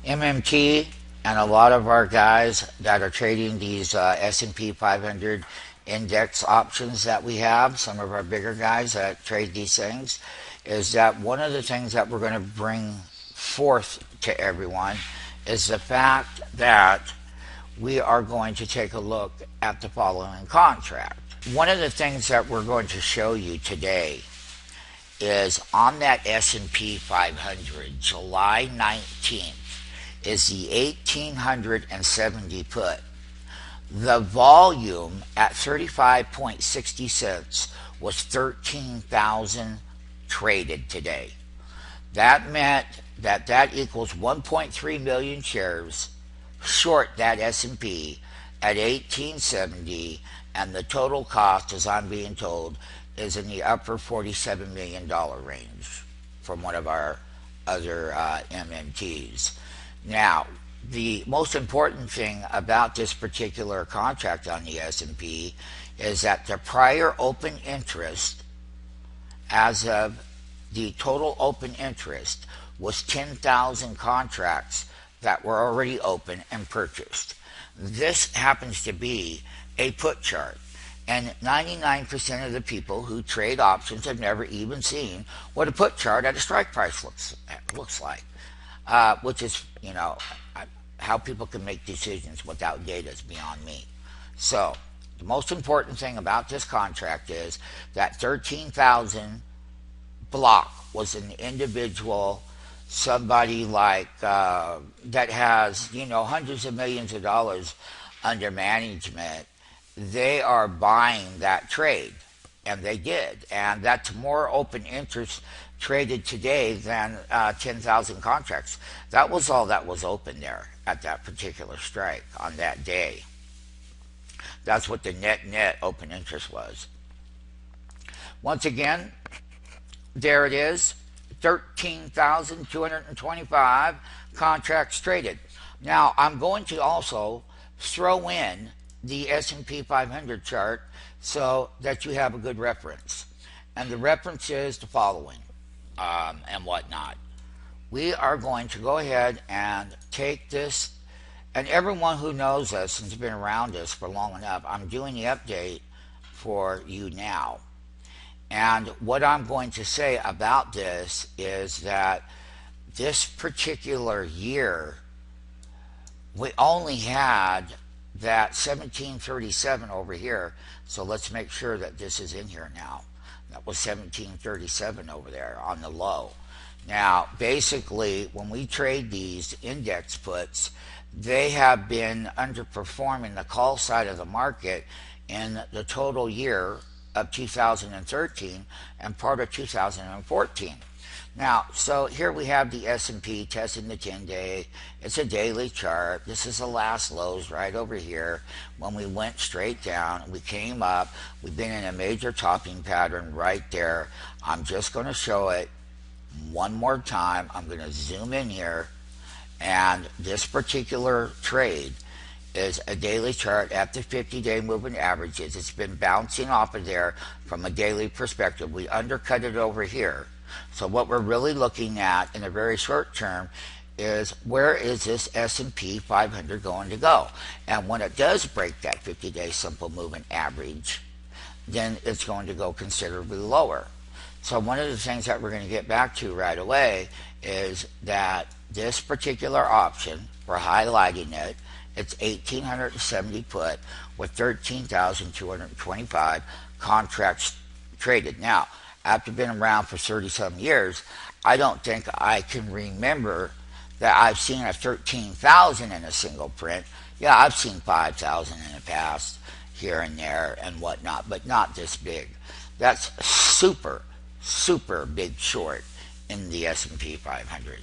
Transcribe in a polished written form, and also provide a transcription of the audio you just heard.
MMT and a lot of our guys that are trading these S&P 500 index options that we have, some of our bigger guys that trade these things, is that one of the things that we're going to bring forth to everyone is the fact that we are going to take a look at the following contract. One of the things that we're going to show you today is on that S&P 500, July 19th, is the 1870 put. The volume at 35.60 cents was 13,000 traded today. That meant that equals 1.3 million shares short that S&P at 1870, and the total cost, as I'm being told, is in the upper $47 million range from one of our other MMTs. Now, the most important thing about this particular contract on the S&P is that the prior open interest, as of the total open interest, was 10,000 contracts that were already open and purchased. This happens to be a put chart, and 99% of the people who trade options have never even seen what a put chart at a strike price looks like, which is, how people can make decisions without data is beyond me. So the most important thing about this contract is that 13,000 block was an individual, somebody like that has hundreds of millions of dollars under management. They are buying that trade, and they did, and that's more open interest traded today than 10,000 contracts. That was all that was open there at that particular strike on that day. That's what the net open interest was. Once again, there it is, 13,225 contracts traded. Now, I'm going to also throw in the S&P 500 chart so that you have a good reference. And the reference is the following, and whatnot. We are going to go ahead and take this, and everyone who knows us and has been around us for long enough, I'm doing the update for you now. And what I'm going to say about this is that this particular year, we only had that 1737 over here. So let's make sure that this is in here now. That was 1737 over there on the low. Now, basically, when we trade these index puts, they have been underperforming the call side of the market in the total year of 2013 and part of 2014. Now, so here we have the S&P testing the 10-day. It's a daily chart. This is the last lows right over here. When we went straight down, we came up. We've been in a major topping pattern right there. I'm just going to show it one more time. I'm going to zoom in here, and this particular trade is a daily chart at the 50-day moving averages. It's been bouncing off of there from a daily perspective. We undercut it over here. So what we're really looking at in the very short term is where is this S&P 500 going to go? And when it does break that 50-day simple moving average, then it's going to go considerably lower. So one of the things that we're going to get back to right away is that this particular option, we're highlighting it, it's 1,870 put with 13,225 contracts traded. Now, after being around for 30-some years, I don't think I can remember that I've seen a 13,000 in a single print. Yeah, I've seen 5,000 in the past here and there and whatnot, but not this big. That's super, super big short in the S&P 500.